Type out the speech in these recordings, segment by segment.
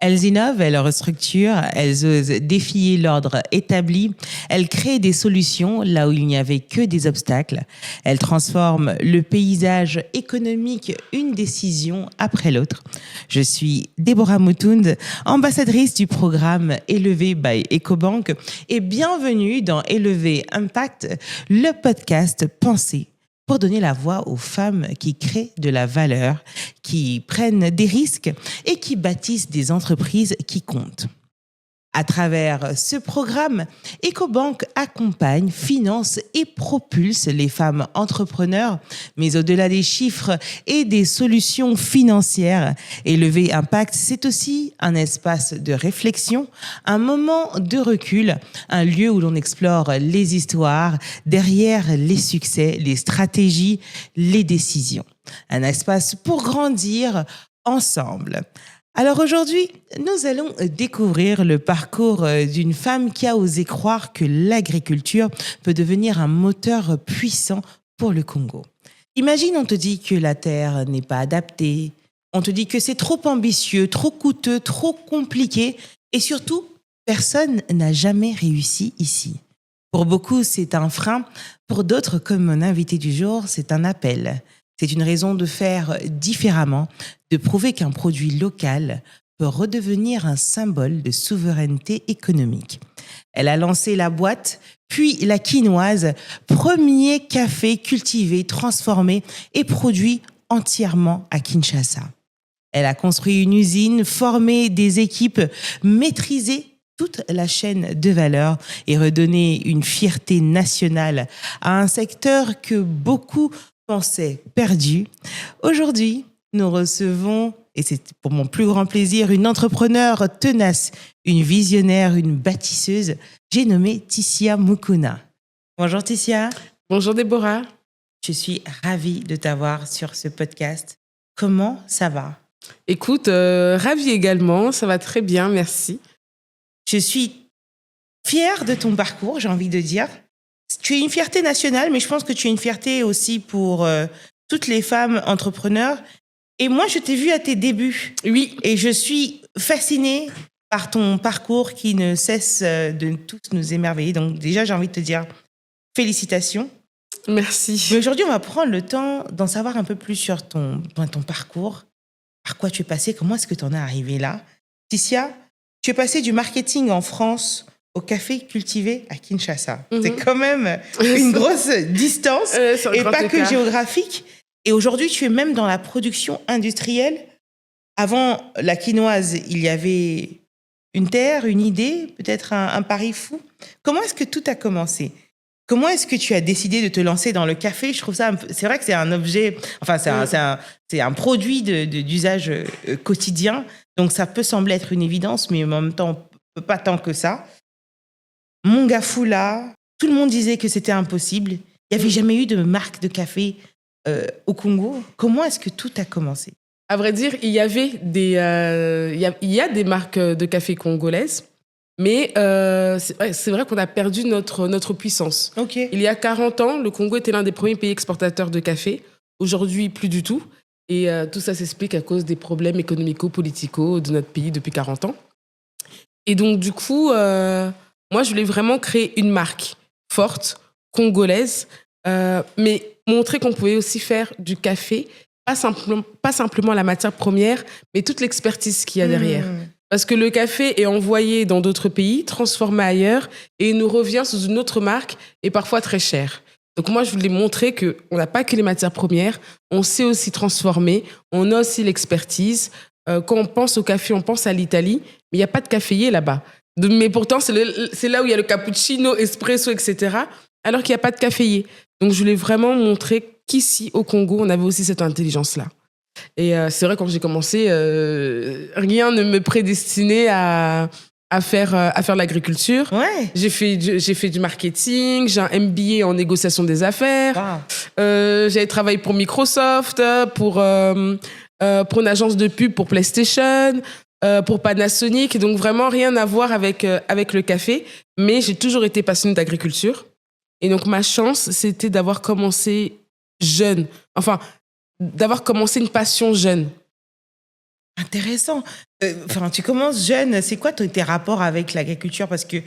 Elles innovent, elles restructurent, elles osent défier l'ordre établi, elles créent des solutions là où il n'y avait que des obstacles. Elles transforment le paysage économique une décision après l'autre. Je suis Déborah Moutound, ambassadrice du programme Élevé by Ecobank et bienvenue dans Élevé Impact, le podcast pensé pour donner la voix aux femmes qui créent de la valeur, qui prennent des risques et qui bâtissent des entreprises qui comptent. À travers ce programme, Ecobank accompagne, finance et propulse les femmes entrepreneurs, mais au-delà des chiffres et des solutions financières, Élevé Impact, c'est aussi un espace de réflexion, un moment de recul, un lieu où l'on explore les histoires, derrière les succès, les stratégies, les décisions. Un espace pour grandir ensemble. Alors aujourd'hui, nous allons découvrir le parcours d'une femme qui a osé croire que l'agriculture peut devenir un moteur puissant pour le Congo. Imagine, on te dit que la terre n'est pas adaptée, on te dit que c'est trop ambitieux, trop coûteux, trop compliqué et surtout, personne n'a jamais réussi ici. Pour beaucoup, c'est un frein. Pour d'autres, comme mon invité du jour, c'est un appel. C'est une raison de faire différemment, de prouver qu'un produit local peut redevenir un symbole de souveraineté économique. Elle a lancé la boîte, puis la quinoise, premier café cultivé, transformé et produit entièrement à Kinshasa. Elle a construit une usine, formé des équipes, maîtrisé toute la chaîne de valeur et redonné une fierté nationale à un secteur que beaucoup pensaient perdu. Aujourd'hui, nous recevons, et c'est pour mon plus grand plaisir, une entrepreneure tenace, une visionnaire, une bâtisseuse. J'ai nommé Tissia Mukuna. Bonjour Tissia. Bonjour Déborah. Je suis ravie de t'avoir sur ce podcast. Comment ça va ? Écoute, ravie également, ça va très bien, merci. Je suis fière de ton parcours, j'ai envie de dire. Tu es une fierté nationale, mais je pense que tu es une fierté aussi pour toutes les femmes entrepreneurs. Et moi, je t'ai vue à tes débuts. Oui. Et je suis fascinée par ton parcours qui ne cesse de tous nous émerveiller. Donc déjà, j'ai envie de te dire félicitations. Merci. Mais aujourd'hui, on va prendre le temps d'en savoir un peu plus sur ton parcours. Par quoi tu es passée ? Comment est-ce que tu en es arrivée là ? Tissia, tu es passée du marketing en France au café cultivé à Kinshasa. C'est quand même une grosse distance et pas que géographique. Et aujourd'hui, tu es même dans la production industrielle. Avant la quinoise, il y avait une terre, une idée, peut-être un pari fou. Comment est-ce que tout a commencé ? Comment est-ce que tu as décidé de te lancer dans le café ? Je trouve ça, c'est vrai que c'est un objet, enfin c'est un produit d'usage quotidien. Donc ça peut sembler être une évidence, mais en même temps, pas tant que ça. Mongafula, tout le monde disait que c'était impossible. Il n'y avait jamais eu de marque de café au Congo. Comment est-ce que tout a commencé ? À vrai dire, il y a des marques de café congolaises, mais c'est vrai qu'on a perdu notre puissance. Okay. Il y a 40 ans, le Congo était l'un des premiers pays exportateurs de café. Aujourd'hui, plus du tout. Et tout ça s'explique à cause des problèmes économico-politico de notre pays depuis 40 ans. Et donc, du coup, moi, je voulais vraiment créer une marque forte, congolaise, mais montrer qu'on pouvait aussi faire du café, pas simplement la matière première, mais toute l'expertise qu'il y a derrière. Parce que le café est envoyé dans d'autres pays, transformé ailleurs, et il nous revient sous une autre marque, et parfois très cher. Donc moi, je voulais montrer qu'on n'a pas que les matières premières, on sait aussi transformer, on a aussi l'expertise. Quand on pense au café, on pense à l'Italie, mais il n'y a pas de caféier là-bas. Mais pourtant, c'est là où il y a le cappuccino, espresso, etc., alors qu'il n'y a pas de caféier. Donc je voulais vraiment montrer qu'ici, au Congo, on avait aussi cette intelligence-là. Et c'est vrai, quand j'ai commencé, rien ne me prédestinait à faire l'agriculture. Ouais. J'ai fait du marketing, j'ai un MBA en négociation des affaires. Wow. J'avais travaillé pour Microsoft, pour une agence de pub pour PlayStation, pour Panasonic. Donc vraiment rien à voir avec le café. Mais j'ai toujours été passionnée d'agriculture. Et donc ma chance, c'était d'avoir commencé jeune. Enfin, d'avoir commencé une passion jeune. Intéressant. Enfin, tu commences jeune. C'est quoi tes rapports avec l'agriculture? Parce que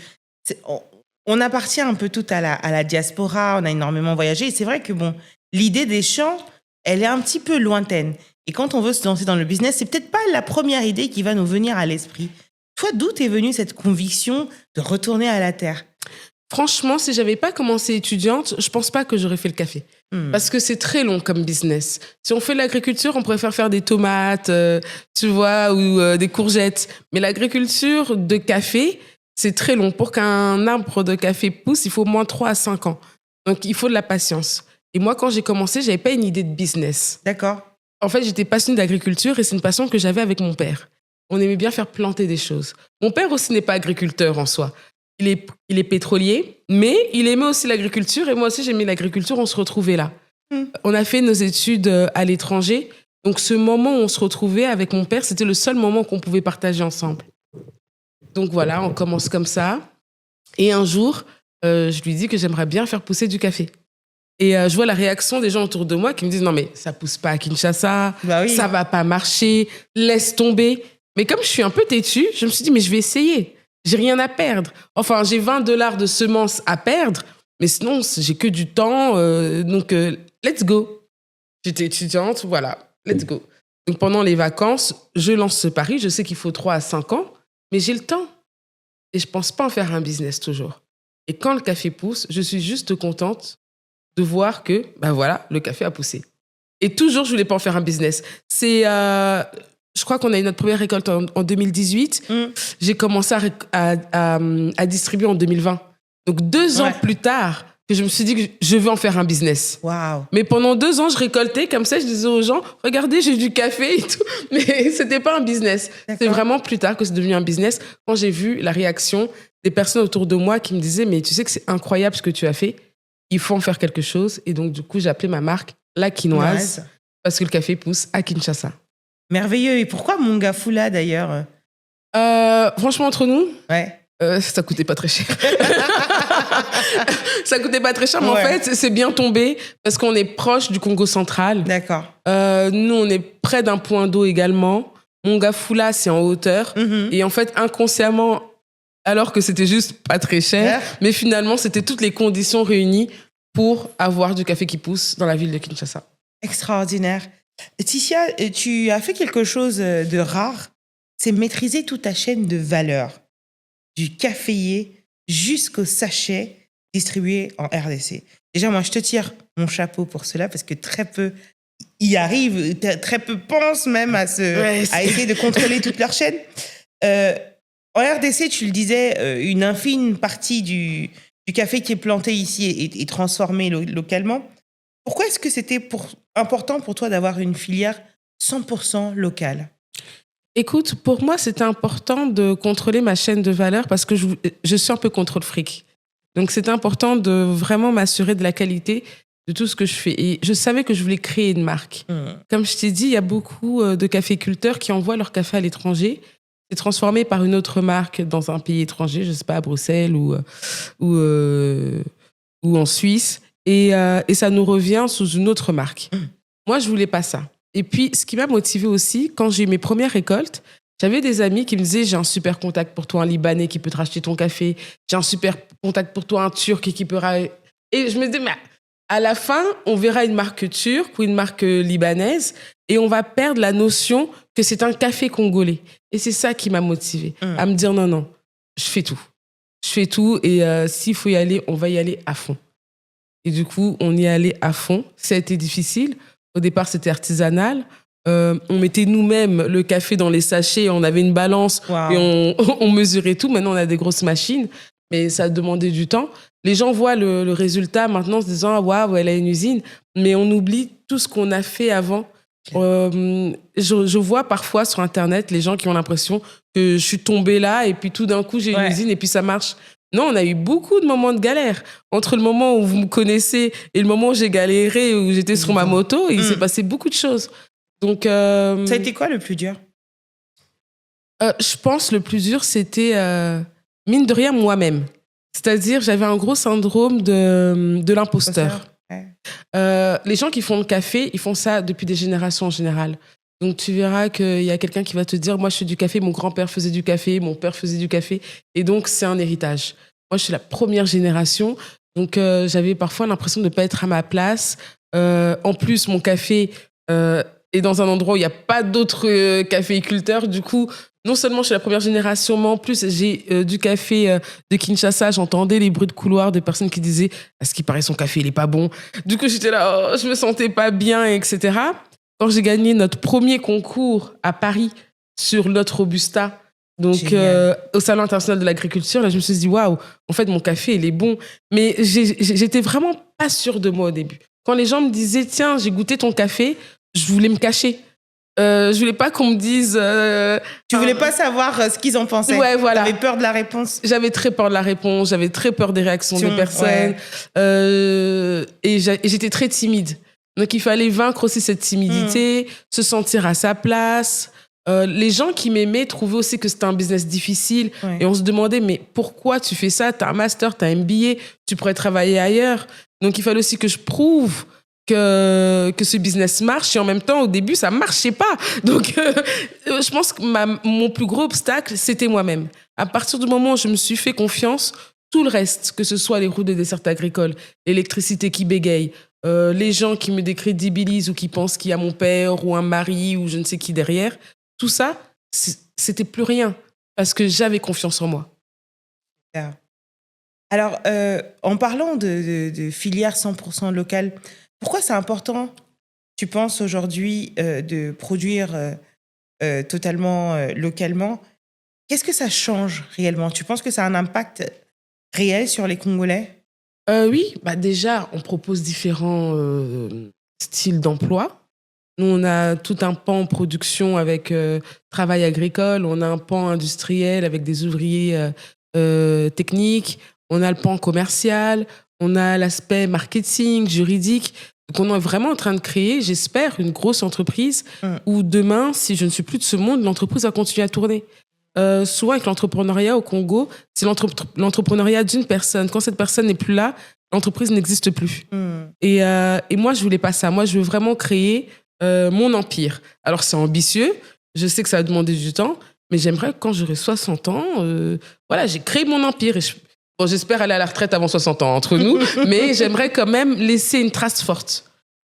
on appartient un peu tout à la diaspora. On a énormément voyagé. Et c'est vrai que bon, l'idée des champs, elle est un petit peu lointaine. Et quand on veut se lancer dans le business, c'est peut-être pas la première idée qui va nous venir à l'esprit. Toi, d'où t'es venue cette conviction de retourner à la terre? Franchement, si j'avais pas commencé étudiante, je pense pas que j'aurais fait le café. Parce que c'est très long comme business. Si on fait l'agriculture, on préfère faire des tomates, tu vois, ou des courgettes. Mais l'agriculture de café, c'est très long. Pour qu'un arbre de café pousse, il faut au moins 3 à 5 ans. Donc, il faut de la patience. Et moi, quand j'ai commencé, j'avais pas une idée de business. D'accord. En fait, j'étais passionnée d'agriculture et c'est une passion que j'avais avec mon père. On aimait bien faire planter des choses. Mon père aussi n'est pas agriculteur en soi. Il est pétrolier, mais il aimait aussi l'agriculture et moi aussi j'aimais l'agriculture, on se retrouvait là. On a fait nos études à l'étranger, donc ce moment où on se retrouvait avec mon père, c'était le seul moment qu'on pouvait partager ensemble. Donc voilà, on commence comme ça. Et un jour, je lui dis que j'aimerais bien faire pousser du café. Et je vois la réaction des gens autour de moi qui me disent « Non mais ça pousse pas à Kinshasa, Bah oui. ça va pas marcher, laisse tomber ». Mais comme je suis un peu têtue, je me suis dit « Mais je vais essayer ». J'ai rien à perdre. Enfin, j'ai $20 de semences à perdre, mais sinon, j'ai que du temps. Donc, let's go. J'étais étudiante, voilà, let's go. Donc, pendant les vacances, je lance ce pari. Je sais qu'il faut 3 à 5 ans, mais j'ai le temps. Et je pense pas en faire un business toujours. Et quand le café pousse, je suis juste contente de voir que, ben voilà, le café a poussé. Et toujours, je voulais pas en faire un business. Je crois qu'on a eu notre première récolte en 2018. J'ai commencé à distribuer en 2020. Donc 2 ans plus tard, que je me suis dit que je veux en faire un business. Waouh. Mais pendant 2 ans, je récoltais comme ça, je disais aux gens, regardez, j'ai du café et tout. Mais c'était pas un business. D'accord. C'est vraiment plus tard que c'est devenu un business. Quand j'ai vu la réaction des personnes autour de moi qui me disaient, mais tu sais que c'est incroyable ce que tu as fait. Il faut en faire quelque chose. Et donc, du coup, j'ai appelé ma marque La Quinoise parce que le café pousse à Kinshasa. Merveilleux. Et pourquoi Mongafula d'ailleurs? Franchement, entre nous, Ouais. Ça coûtait pas très cher. Ça coûtait pas très cher, mais en fait, c'est bien tombé parce qu'on est proche du Congo central. D'accord. Nous, on est près d'un point d'eau également. Mongafula, c'est en hauteur. Et en fait, inconsciemment, alors que c'était juste pas très cher, mais finalement, c'était toutes les conditions réunies pour avoir du café qui pousse dans la ville de Kinshasa. Extraordinaire. Ticia, tu as fait quelque chose de rare, c'est maîtriser toute ta chaîne de valeur, du caféier jusqu'au sachet distribué en RDC. Déjà, moi, je te tire mon chapeau pour cela parce que très peu y arrivent, très peu pensent même à essayer de contrôler toute leur chaîne. En RDC, tu le disais, une infime partie du café qui est planté ici est transformé localement. Pourquoi est-ce que c'était important pour toi d'avoir une filière 100% locale? Écoute, pour moi, c'était important de contrôler ma chaîne de valeur parce que je suis un peu contrôle fric. Donc, c'était important de vraiment m'assurer de la qualité de tout ce que je fais. Et je savais que je voulais créer une marque. Comme je t'ai dit, il y a beaucoup de caféiculteurs qui envoient leur café à l'étranger. C'est transformé par une autre marque dans un pays étranger, je ne sais pas, à Bruxelles ou en Suisse. Et ça nous revient sous une autre marque. Moi, je voulais pas ça. Et puis, ce qui m'a motivée aussi, quand j'ai eu mes premières récoltes, j'avais des amis qui me disaient « J'ai un super contact pour toi, un Libanais qui peut te racheter ton café. J'ai un super contact pour toi, un Turc qui peut... » Et je me disais « Mais à la fin, on verra une marque turque ou une marque libanaise et on va perdre la notion que c'est un café congolais. » Et c'est ça qui m'a motivée, à me dire « Non, non, je fais tout. Je fais tout et s'il faut y aller, on va y aller à fond. » Et du coup, on y est allé à fond. Ça a été difficile. Au départ, c'était artisanal. On mettait nous-mêmes le café dans les sachets. On avait une balance et on mesurait tout. Maintenant, on a des grosses machines. Mais ça demandait du temps. Les gens voient le résultat maintenant en se disant « Waouh, elle a une usine ». Mais on oublie tout ce qu'on a fait avant. Je vois parfois sur Internet les gens qui ont l'impression que je suis tombée là et puis tout d'un coup, j'ai une usine et puis ça marche. Non, on a eu beaucoup de moments de galère. Entre le moment où vous me connaissez et le moment où j'ai galéré, où j'étais sur ma moto, il s'est passé beaucoup de choses. Donc, ça a été quoi le plus dur? Je pense le plus dur, c'était, mine de rien, moi-même. C'est-à-dire, j'avais un gros syndrome de l'imposteur. Les gens qui font le café, ils font ça depuis des générations en général. Donc, tu verras qu'il y a quelqu'un qui va te dire, moi, je fais du café, mon grand-père faisait du café, mon père faisait du café. Et donc, c'est un héritage. Moi, je suis la première génération. Donc, j'avais parfois l'impression de ne pas être à ma place. En plus, mon café est dans un endroit où il n'y a pas d'autres caféiculteurs. Du coup, non seulement je suis la première génération, mais en plus, j'ai du café de Kinshasa. J'entendais les bruits de couloir de personnes qui disaient « À ce qui paraît, son café, il n'est pas bon. » Du coup, j'étais là, oh, je me sentais pas bien, etc. Quand j'ai gagné notre premier concours à Paris sur notre Robusta, donc au Salon international de l'agriculture, là, je me suis dit, waouh, en fait, mon café, il est bon. Mais j'étais vraiment pas sûre de moi au début. Quand les gens me disaient, tiens, j'ai goûté ton café, je voulais me cacher. Je voulais pas qu'on me dise... Tu voulais pas savoir ce qu'ils en pensaient. Ouais, voilà. T'avais peur de la réponse. J'avais très peur de la réponse, j'avais très peur des réactions des personnes. Ouais. Et j'étais très timide. Donc, il fallait vaincre aussi cette timidité, se sentir à sa place. Les gens qui m'aimaient trouvaient aussi que c'était un business difficile. Ouais. Et on se demandait, mais pourquoi tu fais ça? Tu as un master, tu as un MBA, tu pourrais travailler ailleurs. Donc, il fallait aussi que je prouve que ce business marche. Et en même temps, au début, ça ne marchait pas. Donc, je pense que mon plus gros obstacle, c'était moi-même. À partir du moment où je me suis fait confiance, tout le reste, que ce soit les routes de dessert agricole, l'électricité qui bégaye, les gens qui me décrédibilisent ou qui pensent qu'il y a mon père ou un mari ou je ne sais qui derrière, tout ça, c'était plus rien parce que j'avais confiance en moi. Alors, en parlant de filière 100% locale, pourquoi c'est important, tu penses aujourd'hui, de produire totalement localement? Qu'est-ce que ça change réellement? Tu penses que ça a un impact réel sur les Congolais? Oui, bah déjà, on propose différents styles d'emploi. Nous, on a tout un pan production avec travail agricole, on a un pan industriel avec des ouvriers techniques, on a le pan commercial, on a l'aspect marketing, juridique. Donc, on est vraiment en train de créer, j'espère, une grosse entreprise où demain, si je ne suis plus de ce monde, l'entreprise va continuer à tourner. Souvent, avec l'entrepreneuriat au Congo, c'est l'entrepreneuriat d'une personne. Quand cette personne n'est plus là, l'entreprise n'existe plus. Et moi, je voulais pas ça. Moi, je veux vraiment créer mon empire. Alors, c'est ambitieux. Je sais que ça va demander du temps, mais j'aimerais que quand j'aurai 60 ans, voilà, j'ai créé mon empire. Et j'espère aller à la retraite avant 60 ans, entre nous, mais j'aimerais quand même laisser une trace forte.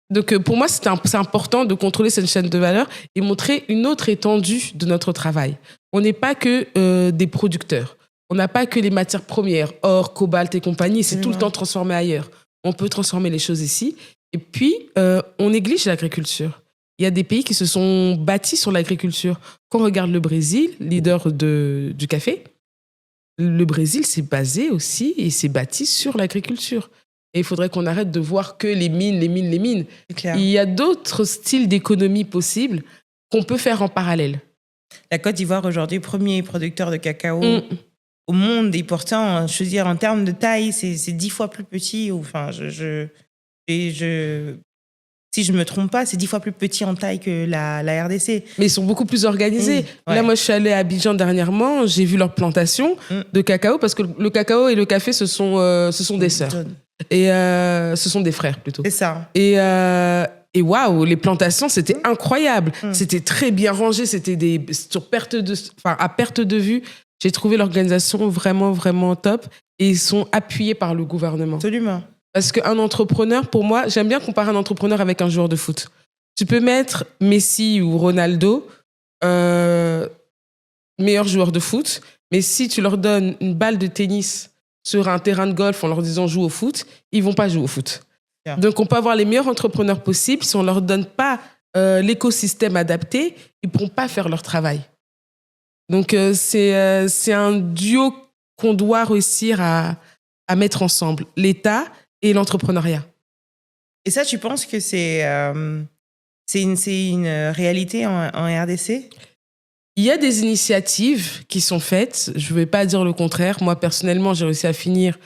Donc, pour moi, c'est important de contrôler cette chaîne de valeur et montrer une autre étendue de notre travail. On n'est pas que des producteurs. On n'a pas que les matières premières, or, cobalt et compagnie. C'est tout le temps transformé ailleurs. On peut transformer les choses ici. Et puis, on néglige l'agriculture. Il y a des pays qui se sont bâtis sur l'agriculture. Quand on regarde le Brésil, leader du café, le Brésil s'est basé aussi et s'est bâti sur l'agriculture. Et il faudrait qu'on arrête de voir que les mines. Il y a d'autres styles d'économie possibles qu'on peut faire en parallèle. La Côte d'Ivoire, aujourd'hui, premier producteur de cacao au monde. Et pourtant, je veux dire, en termes de taille, c'est 10 fois plus petit. Enfin, si je ne me trompe pas, c'est 10 fois plus petit en taille que la RDC. Mais ils sont beaucoup plus organisés. Là, moi, je suis allée à Abidjan dernièrement. J'ai vu leur plantation de cacao parce que le cacao et le café, ce sont des sœurs. Et ce sont des frères, plutôt. C'est ça. Et waouh, les plantations, c'était incroyable. C'était très bien rangé. C'était à perte de vue. J'ai trouvé l'organisation vraiment, vraiment top. Et ils sont appuyés par le gouvernement. Absolument. Parce qu'un entrepreneur, pour moi, j'aime bien comparer un entrepreneur avec un joueur de foot. Tu peux mettre Messi ou Ronaldo, meilleur joueur de foot, mais si tu leur donnes une balle de tennis sur un terrain de golf en leur disant joue au foot, ils vont pas jouer au foot. Yeah. Donc on peut avoir les meilleurs entrepreneurs possibles, si on leur donne pas l'écosystème adapté, ils pourront pas faire leur travail. Donc c'est un duo qu'on doit réussir à mettre ensemble, l'État et l'entrepreneuriat. Et ça, tu penses que c'est une réalité en RDC? Il y a des initiatives qui sont faites. Je ne vais pas dire le contraire. Moi, personnellement, j'ai réussi à finir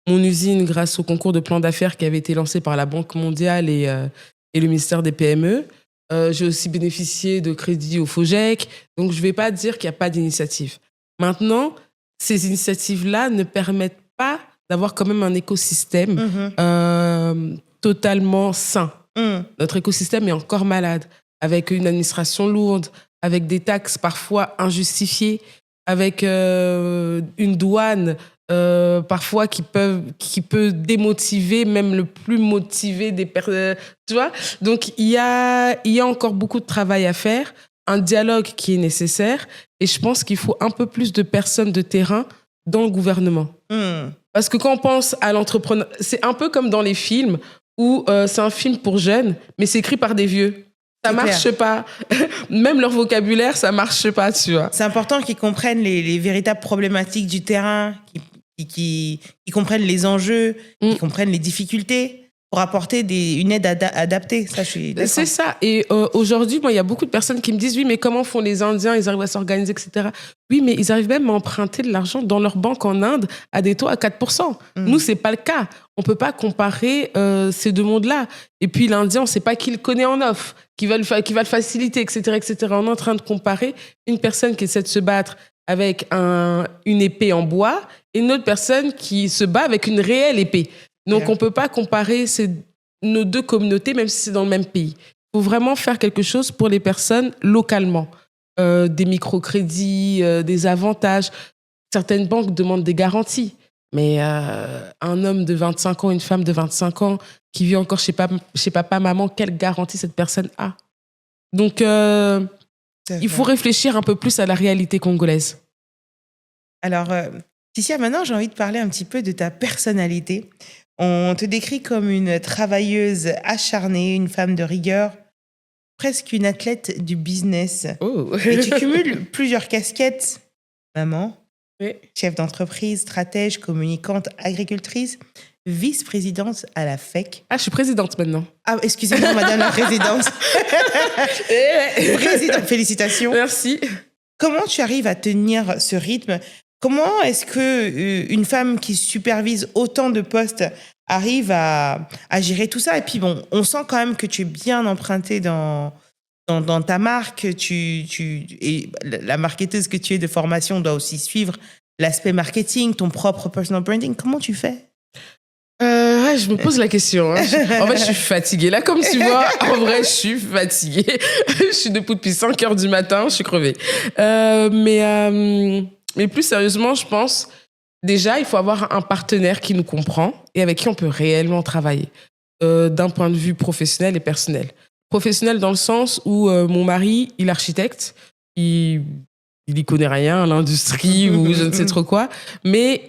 mon usine grâce au concours de plan d'affaires qui avait été lancé par la Banque mondiale et le ministère des PME. J'ai aussi bénéficié de crédits au FOGEC. Donc, je ne vais pas dire qu'il n'y a pas d'initiative. Maintenant, ces initiatives-là ne permettent pas d'avoir quand même un écosystème totalement sain. Notre écosystème est encore malade. avec une administration lourde, avec des taxes parfois injustifiées, avec une douane parfois qui peut démotiver même le plus motivé des personnes, tu vois. Donc il y a encore beaucoup de travail à faire, un dialogue qui est nécessaire, et je pense qu'il faut un peu plus de personnes de terrain dans le gouvernement. Parce que quand on pense à l'entrepreneur, c'est un peu comme dans les films où c'est un film pour jeunes, mais c'est écrit par des vieux. Ça marche pas. Même leur vocabulaire, ça marche pas, tu vois. C'est important qu'ils comprennent les véritables problématiques du terrain, qu'ils comprennent les enjeux, qu'ils comprennent les difficultés pour apporter une aide adaptée. Ça, je suis d'accord. C'est ça. Et aujourd'hui, il y a beaucoup de personnes qui me disent, oui, mais comment font les Indiens? Ils arrivent à s'organiser, etc. Oui, mais ils arrivent même à emprunter de l'argent dans leur banque en Inde à des taux à 4%. Nous, c'est pas le cas. On peut pas comparer ces deux mondes-là. Et puis l'Indien, on sait pas qui le connaît en off, qui va le faciliter, etc., etc. On est en train de comparer une personne qui essaie de se battre avec une épée en bois et une autre personne qui se bat avec une réelle épée. Donc, on ne peut pas comparer nos deux communautés, même si c'est dans le même pays. Il faut vraiment faire quelque chose pour les personnes localement. Des microcrédits, des avantages. Certaines banques demandent des garanties. Mais un homme de 25 ans, une femme de 25 ans qui vit encore chez papa, maman, quelle garantie cette personne a? Donc, il faut réfléchir un peu plus à la réalité congolaise. Alors, Ticia, maintenant, j'ai envie de parler un petit peu de ta personnalité. On te décrit comme une travailleuse acharnée, une femme de rigueur, presque une athlète du business. Oh. Et tu cumules plusieurs casquettes. Maman, oui. Chef d'entreprise, stratège, communicante, agricultrice, vice-présidente à la FEC. Ah, je suis présidente maintenant. Ah, excusez-moi, madame la présidente. Présidente, félicitations. Merci. Comment tu arrives à tenir ce rythme ? Comment est-ce qu'une femme qui supervise autant de postes arrive à gérer tout ça ? Et puis bon, on sent quand même que tu es bien emprunté dans ta marque. Et la marketeuse que tu es de formation doit aussi suivre l'aspect marketing, ton propre personal branding. Comment tu fais ? Je me pose la question. En fait, je suis fatiguée. Là, comme tu vois, en vrai, je suis fatiguée. Je suis debout depuis 5 heures du matin, je suis crevée. Mais plus sérieusement, je pense, déjà, il faut avoir un partenaire qui nous comprend et avec qui on peut réellement travailler, d'un point de vue professionnel et personnel. Professionnel dans le sens où mon mari, il est architecte, il y connaît rien à l'industrie ou je ne sais trop quoi, mais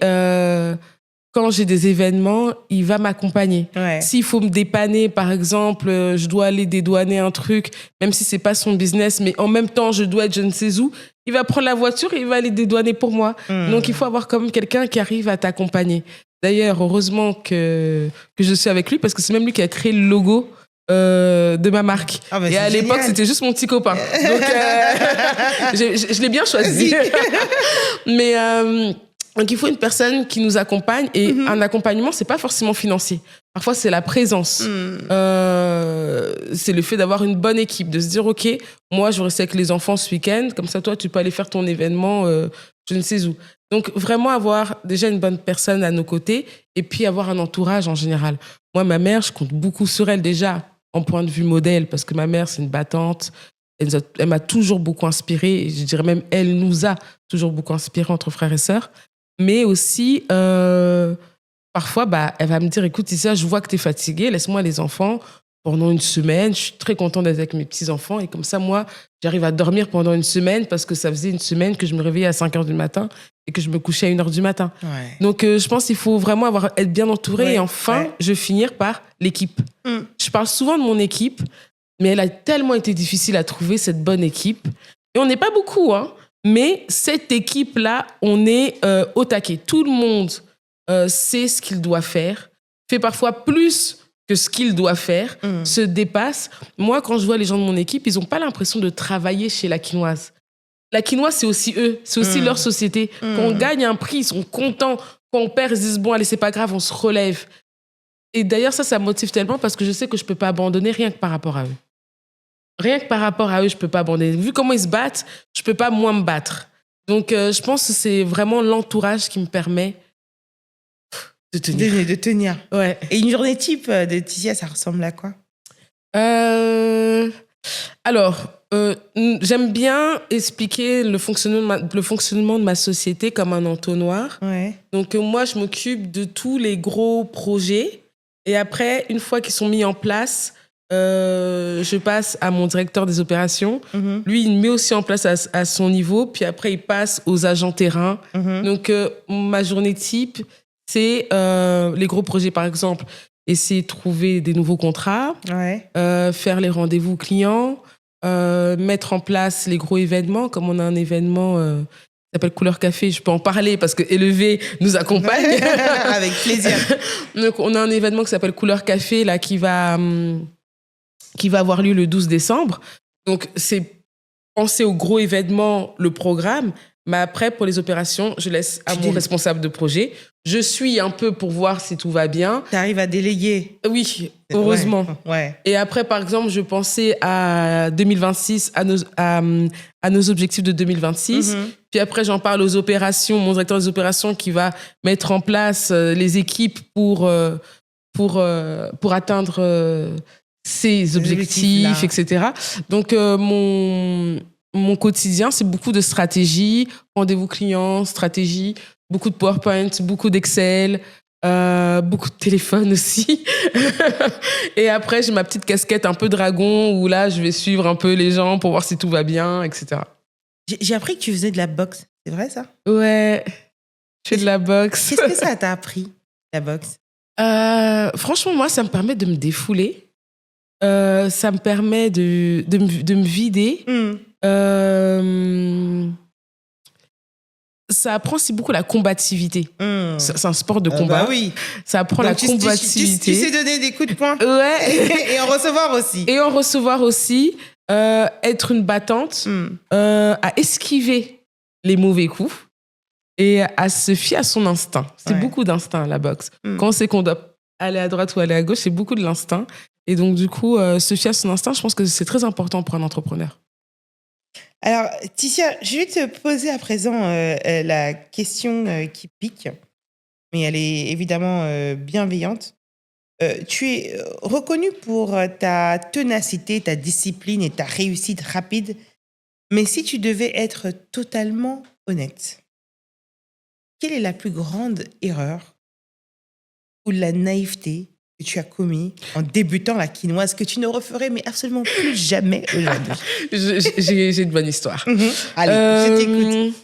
quand j'ai des événements, il va m'accompagner. Ouais. S'il faut me dépanner, par exemple, je dois aller dédouaner un truc, même si c'est pas son business, mais en même temps, je dois être je ne sais où, il va prendre la voiture et il va aller dédouaner pour moi. Donc, il faut avoir quand même quelqu'un qui arrive à t'accompagner. D'ailleurs, heureusement que je suis avec lui, parce que c'est même lui qui a créé le logo de ma marque. Ah bah et à l'époque, génial. c'était juste mon petit copain. Donc, je l'ai bien choisi. Mais donc, il faut une personne qui nous accompagne. Et un accompagnement, c'est pas forcément financier. Parfois, c'est la présence. C'est le fait d'avoir une bonne équipe, de se dire, OK, moi, je vais rester avec les enfants ce week-end. Comme ça, toi, tu peux aller faire ton événement, je ne sais où. Donc, vraiment avoir déjà une bonne personne à nos côtés et puis avoir un entourage en général. Moi, ma mère, je compte beaucoup sur elle déjà en point de vue modèle parce que ma mère, c'est une battante. Elle m'a toujours beaucoup inspirée. Je dirais même, elle nous a toujours beaucoup inspirés entre frères et sœurs. Mais aussi, parfois, elle va me dire, écoute, Issa, je vois que tu es fatiguée, laisse-moi les enfants pendant une semaine. Je suis très contente d'être avec mes petits-enfants. Et comme ça, moi, j'arrive à dormir pendant une semaine parce que ça faisait une semaine que je me réveillais à 5 heures du matin et que je me couchais à 1 heure du matin. Ouais. Donc, je pense qu'il faut vraiment être bien entouré. Ouais, et enfin, je vais finir par l'équipe. Je parle souvent de mon équipe, mais elle a tellement été difficile à trouver, cette bonne équipe. Et on n'est pas beaucoup, hein. Mais cette équipe-là, on est au taquet. Tout le monde sait ce qu'il doit faire, fait parfois plus que ce qu'il doit faire, se dépasse. Moi, quand je vois les gens de mon équipe, ils n'ont pas l'impression de travailler chez la quinoise. La quinoise, c'est aussi eux, c'est aussi leur société. Quand on gagne un prix, ils sont contents. Quand on perd, ils disent, bon, allez, c'est pas grave, on se relève. Et d'ailleurs, ça me motive tellement parce que je sais que je ne peux pas abandonner rien que par rapport à eux. Rien que par rapport à eux, je ne peux pas abandonner. Vu comment ils se battent, je ne peux pas moins me battre. Donc, je pense que c'est vraiment l'entourage qui me permet de tenir. De tenir. Ouais. Et une journée type de Ticia, ça ressemble à quoi ? Alors, j'aime bien expliquer le fonctionnement de ma société comme un entonnoir. Ouais. Donc, moi, je m'occupe de tous les gros projets. Et après, une fois qu'ils sont mis en place, je passe à mon directeur des opérations. Lui, il met aussi en place à son niveau. Puis après, il passe aux agents terrain. Donc, ma journée type, c'est les gros projets, par exemple. Essayer de trouver des nouveaux contrats, faire les rendez-vous clients, mettre en place les gros événements. Comme on a un événement qui s'appelle Couleur Café, je peux en parler parce que Élevé nous accompagne. Avec plaisir. Donc, on a un événement qui s'appelle Couleur Café là, qui va avoir lieu le 12 décembre. Donc, c'est penser au gros événement, le programme. Mais après, pour les opérations, je laisse à mon responsable de projet. Je suis un peu pour voir si tout va bien. Tu arrives à déléguer. Oui, heureusement. Ouais. Et après, par exemple, je pensais à 2026, à nos objectifs de 2026. Puis après, j'en parle aux opérations, mon directeur des opérations qui va mettre en place les équipes pour atteindre ces objectifs, etc. Donc, mon quotidien, c'est beaucoup de stratégie, rendez-vous clients, stratégie, beaucoup de PowerPoint, beaucoup d'Excel, beaucoup de téléphone aussi. Et après, j'ai ma petite casquette un peu dragon où là, je vais suivre un peu les gens pour voir si tout va bien, etc. J'ai appris que tu faisais de la boxe. C'est vrai, ça? Ouais, je fais de la boxe. Qu'est-ce que ça t'a appris, la boxe? Franchement, moi, ça me permet de me défouler. Ça me permet de me vider. Ça apprend aussi beaucoup la combativité. C'est un sport de combat. Bah oui. Ça apprend donc la combativité. Tu sais donner des coups de poing. Ouais. Et en recevoir aussi. Et en recevoir aussi. Être une battante. À esquiver les mauvais coups. Et à se fier à son instinct. C'est beaucoup d'instinct, la boxe. Quand on sait qu'on doit aller à droite ou aller à gauche, c'est beaucoup de l'instinct. Et donc, du coup, se fier à son instinct, je pense que c'est très important pour un entrepreneur. Alors, Ticia, je vais te poser à présent la question qui pique, mais elle est évidemment bienveillante. Tu es reconnue pour ta ténacité, ta discipline et ta réussite rapide, mais si tu devais être totalement honnête, quelle est la plus grande erreur ou la naïveté que tu as commis en débutant la quinoise que tu ne referais mais absolument plus jamais aujourd'hui? J'ai une bonne histoire. Allez, je t'écoute.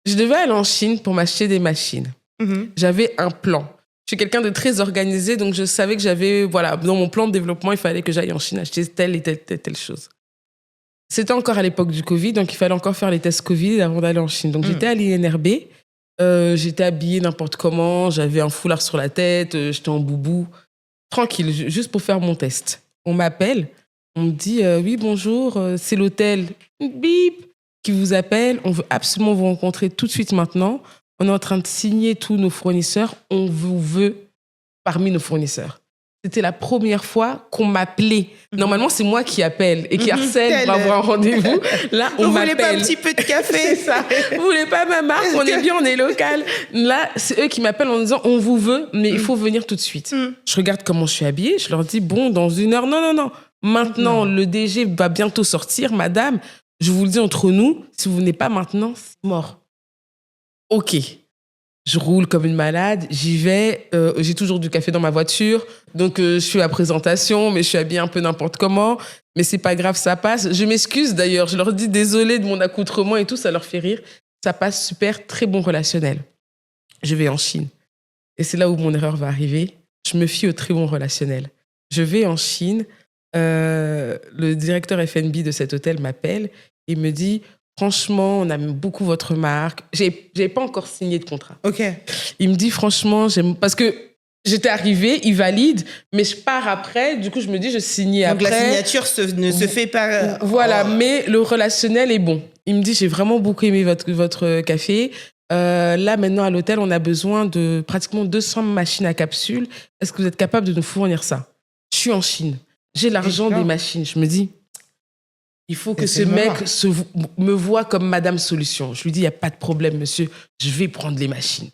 Je devais aller en Chine pour m'acheter des machines. J'avais un plan. Je suis quelqu'un de très organisé, donc je savais que j'avais, dans mon plan de développement, il fallait que j'aille en Chine acheter telle et telle chose. C'était encore à l'époque du Covid, donc il fallait encore faire les tests Covid avant d'aller en Chine. Donc j'étais à l'INRB. J'étais habillée n'importe comment, j'avais un foulard sur la tête, j'étais en boubou, tranquille, juste pour faire mon test. On m'appelle, on me dit oui bonjour, c'est l'hôtel bip qui vous appelle, on veut absolument vous rencontrer tout de suite maintenant, on est en train de signer tous nos fournisseurs, on vous veut parmi nos fournisseurs. C'était la première fois qu'on m'appelait. Normalement, c'est moi qui appelle et qui harcèle pour avoir un rendez-vous. Là, on m'appelle. Vous voulez pas un petit peu de café? C'est ça. Vous voulez pas ma marque? On est bien, on est local. Là, c'est eux qui m'appellent en disant on vous veut, mais il faut venir tout de suite. Je regarde comment je suis habillée. Je leur dis bon, dans 1 heure. Non. Maintenant, le DG va bientôt sortir. Madame, je vous le dis entre nous, si vous venez pas maintenant, c'est mort. Ok. Je roule comme une malade, j'y vais, j'ai toujours du café dans ma voiture, donc je suis à présentation, mais je suis habillée un peu n'importe comment, mais c'est pas grave, ça passe. Je m'excuse d'ailleurs, je leur dis désolé de mon accoutrement et tout, ça leur fait rire. Ça passe super, très bon relationnel. Je vais en Chine. Et c'est là où mon erreur va arriver. Je me fie au très bon relationnel. Je vais en Chine, le directeur F&B de cet hôtel m'appelle et me dit... Franchement, on aime beaucoup votre marque. J'avais pas encore signé de contrat. Ok. Il me dit franchement, j'aime parce que j'étais arrivée, il valide, mais je pars après. Du coup, je me dis je signe après. Donc la signature ne se fait pas. Voilà, mais le relationnel est bon. Il me dit j'ai vraiment beaucoup aimé votre café. Là maintenant à l'hôtel, on a besoin de pratiquement 200 machines à capsules. Est-ce que vous êtes capable de nous fournir ça? Je suis en Chine. J'ai l'argent des machines. Je me dis. Il faut que ce mec me voie comme Madame Solution. Je lui dis, il n'y a pas de problème, monsieur. Je vais prendre les machines.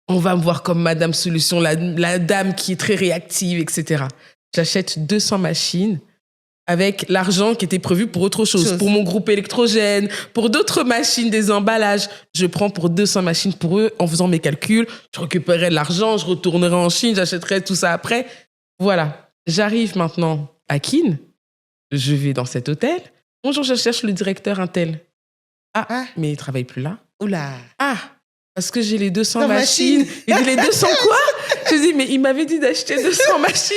On va me voir comme Madame Solution, la dame qui est très réactive, etc. J'achète 200 machines avec l'argent qui était prévu pour autre chose. Pour mon groupe électrogène, pour d'autres machines, des emballages. Je prends pour 200 machines pour eux en faisant mes calculs. Je récupérerai l'argent, je retournerai en Chine, j'achèterai tout ça après. Voilà. J'arrive maintenant à Keene. Je vais dans cet hôtel. Bonjour, je cherche le directeur Intel. Mais il ne travaille plus là. Oula. Parce que j'ai les 200 machines. Il dit, les 200 quoi? Je dis, mais il m'avait dit d'acheter 200 machines.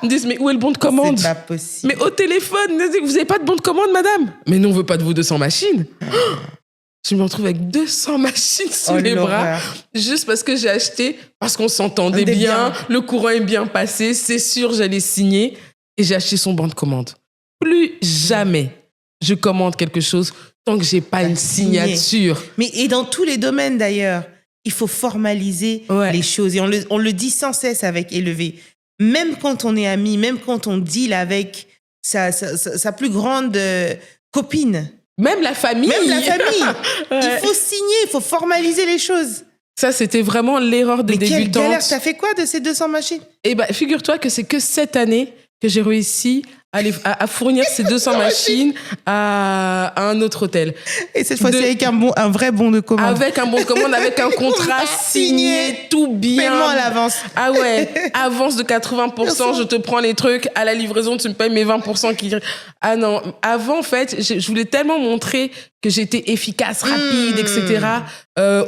Ils me disent, mais où est le bon de commande? C'est pas possible. Mais au téléphone, vous n'avez pas de bon de commande, madame? Mais non, on ne veut pas de vos 200 machines. Je me retrouve avec 200 machines sous les bras, juste parce que j'ai acheté, parce qu'on s'entendait bien, le courant est bien passé, c'est sûr, j'allais signer, et j'ai acheté son bon de commande. Plus jamais je commande quelque chose tant que j'ai pas une signature. Mais et dans tous les domaines d'ailleurs, il faut formaliser les choses. Et on le dit sans cesse avec Élevé. Même quand on est amis, même quand on deal avec sa plus grande copine. Même la famille. Il faut signer, il faut formaliser les choses. Ça, c'était vraiment l'erreur des débutantes. Mais quelle galère, t'as fait quoi de ces 200 machines? Eh ben, figure-toi que c'est que cette année que j'ai réussi à fournir ces 200 machines à un autre hôtel. Et cette fois-ci avec un vrai bon de commande. Avec un bon de commande, avec un contrat signé, tout bien. Paiement à l'avance. Ah ouais, avance de 80%, je te prends les trucs, à la livraison, tu me payes mes 20% qui... Ah non, avant, en fait, je voulais tellement montrer que j'étais efficace, rapide, etc.,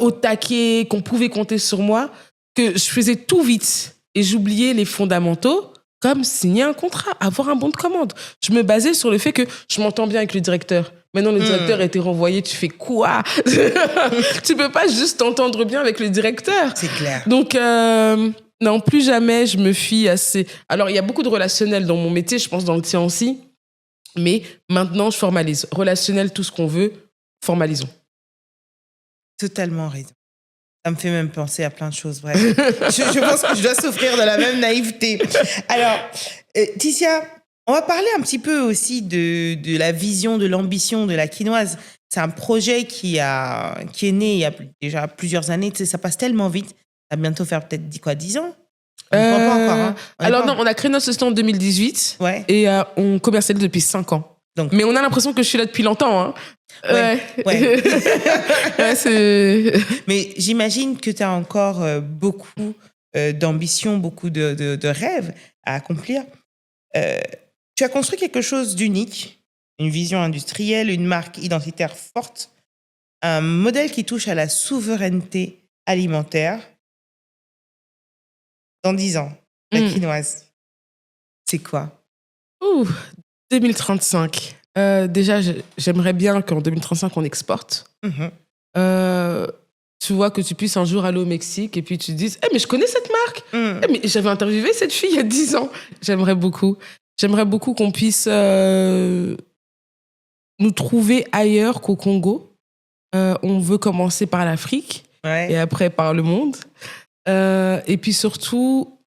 au taquet, qu'on pouvait compter sur moi, que je faisais tout vite. Et j'oubliais les fondamentaux, comme signer un contrat, avoir un bon de commande. Je me basais sur le fait que je m'entends bien avec le directeur. Maintenant, le directeur a été renvoyé, tu fais quoi? Tu peux pas juste t'entendre bien avec le directeur. C'est clair. Donc, non, plus jamais je me fie à ces... Alors, il y a beaucoup de relationnel dans mon métier, je pense dans le tien aussi. Mais maintenant, je formalise. Relationnel, tout ce qu'on veut, formalisons. Totalement raison. Ça me fait même penser à plein de choses. Bref, je pense que je dois souffrir de la même naïveté. Alors, Ticia, on va parler un petit peu aussi de la vision, de l'ambition de la Keenoise. C'est un projet qui est né il y a déjà plusieurs années. Tu sais, ça passe tellement vite. Ça va bientôt faire peut-être 10 ans. On ne croit pas encore. Hein. Non, on a créé notre société en 2018 et on commercialise depuis 5 ans. Donc, mais on a l'impression que je suis là depuis longtemps. Hein. Ouais, mais j'imagine que tu as encore beaucoup d'ambition, beaucoup de rêves à accomplir. Tu as construit quelque chose d'unique, une vision industrielle, une marque identitaire forte, un modèle qui touche à la souveraineté alimentaire. Dans 10 ans, la Keenoise, c'est quoi? 2035. Déjà, j'aimerais bien qu'en 2035, on exporte. Tu vois, que tu puisses un jour aller au Mexique et puis tu te dises « mais je connais cette marque mais j'avais interviewé cette fille il y a 10 ans. » J'aimerais beaucoup qu'on puisse nous trouver ailleurs qu'au Congo. On veut commencer par l'Afrique et après par le monde. Et puis surtout,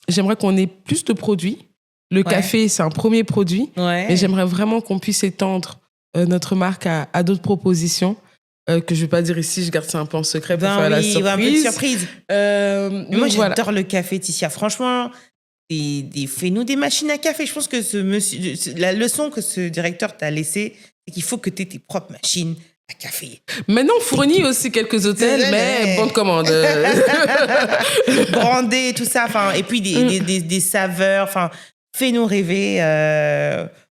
j'aimerais qu'on ait plus de produits. Le café, c'est un premier produit, mais j'aimerais vraiment qu'on puisse étendre notre marque à d'autres propositions que je ne vais pas dire ici, je garde ça un peu en secret pour faire la surprise. Un peu de surprise. Moi, j'adore le café, Ticia. Franchement, fais-nous des machines à café. Je pense que la leçon que ce directeur t'a laissée, c'est qu'il faut que tu aies tes propres machines à café. Maintenant, on fournit aussi quelques hôtels, mais bonne commande. Brandé, tout ça. Et puis des saveurs. Fais-nous rêver.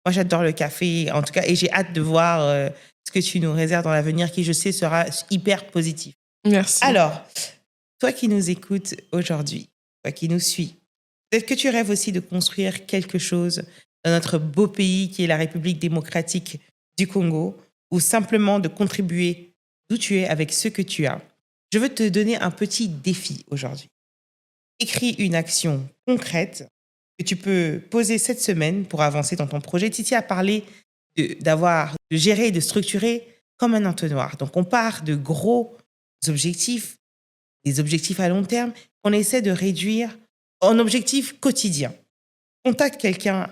Moi, j'adore le café, en tout cas, et j'ai hâte de voir ce que tu nous réserves dans l'avenir, qui, je sais, sera hyper positif. Merci. Alors, toi qui nous écoutes aujourd'hui, toi qui nous suis, peut-être que tu rêves aussi de construire quelque chose dans notre beau pays qui est la République démocratique du Congo, ou simplement de contribuer d'où tu es avec ce que tu as. Je veux te donner un petit défi aujourd'hui. Écris une action concrète que tu peux poser cette semaine pour avancer dans ton projet. Ticia a parlé de gérer et de structurer comme un entonnoir. Donc, on part de gros objectifs, des objectifs à long terme, qu'on essaie de réduire en objectifs quotidiens. Contacte quelqu'un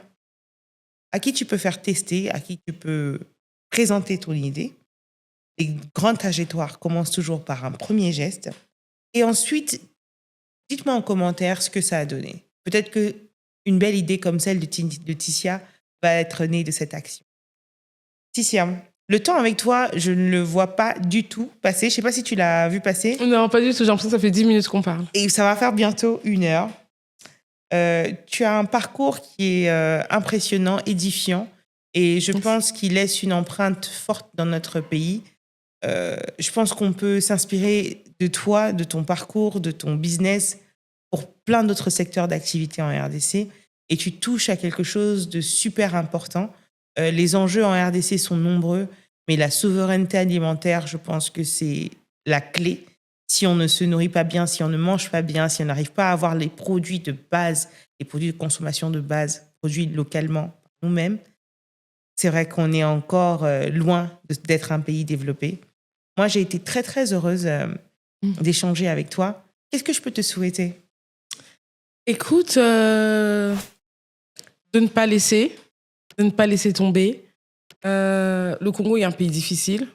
à qui tu peux faire tester, à qui tu peux présenter ton idée. Les grandes trajectoires commencent toujours par un premier geste. Et ensuite, dites-moi en commentaire ce que ça a donné. Peut-être que une belle idée comme celle de Ticia va être né de cette action. Ticia, le temps avec toi, je ne le vois pas du tout passer. Je ne sais pas si tu l'as vu passer. Non, pas du tout. J'ai l'impression que ça fait 10 minutes qu'on parle. Et ça va faire bientôt 1 heure. Tu as un parcours qui est impressionnant, édifiant. Et je pense qu'il laisse une empreinte forte dans notre pays. Je pense qu'on peut s'inspirer de toi, de ton parcours, de ton business pour plein d'autres secteurs d'activité en RDC. Et tu touches à quelque chose de super important. Les enjeux en RDC sont nombreux, mais la souveraineté alimentaire, je pense que c'est la clé. Si on ne se nourrit pas bien, si on ne mange pas bien, si on n'arrive pas à avoir les produits de base, les produits de consommation de base, produits localement nous-mêmes, c'est vrai qu'on est encore loin d'être un pays développé. Moi, j'ai été très, très heureuse d'échanger avec toi. Qu'est-ce que je peux te souhaiter? Écoute, de ne pas laisser tomber. Le Congo est un pays difficile,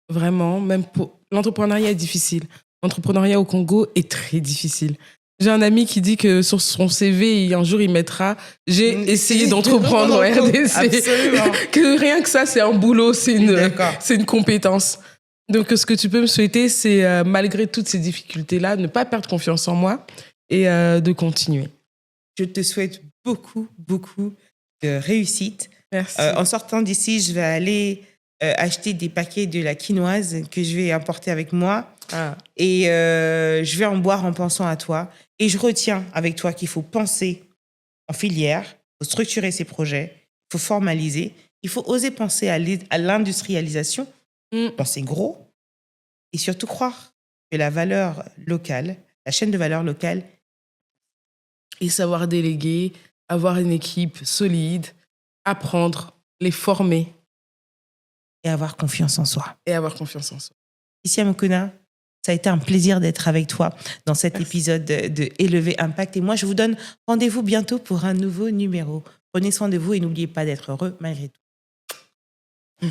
vraiment. Même pour l'entrepreneuriat est difficile. L'entrepreneuriat au Congo est très difficile. J'ai un ami qui dit que sur son CV, un jour, il mettra « J'ai essayé d'entreprendre en RDC ». Absolument. Que rien que ça, c'est un boulot, c'est une compétence. Donc, ce que tu peux me souhaiter, c'est, malgré toutes ces difficultés-là, ne pas perdre confiance en moi et de continuer. Je te souhaite beaucoup, beaucoup de réussite. Merci. En sortant d'ici, je vais aller acheter des paquets de la quinoise que je vais importer avec moi. Ah. Et je vais en boire en pensant à toi. Et je retiens avec toi qu'il faut penser en filière, il faut structurer ses projets, il faut formaliser, il faut oser penser à l'industrialisation, penser gros, et surtout croire que la valeur locale, la chaîne de valeur locale, et savoir déléguer, avoir une équipe solide, apprendre, les former. et avoir confiance en soi. Et avoir confiance en soi. Ticia Mokona, ça a été un plaisir d'être avec toi dans cet épisode de Élever Impact. Et moi, je vous donne rendez-vous bientôt pour un nouveau numéro. Prenez soin de vous et n'oubliez pas d'être heureux malgré tout.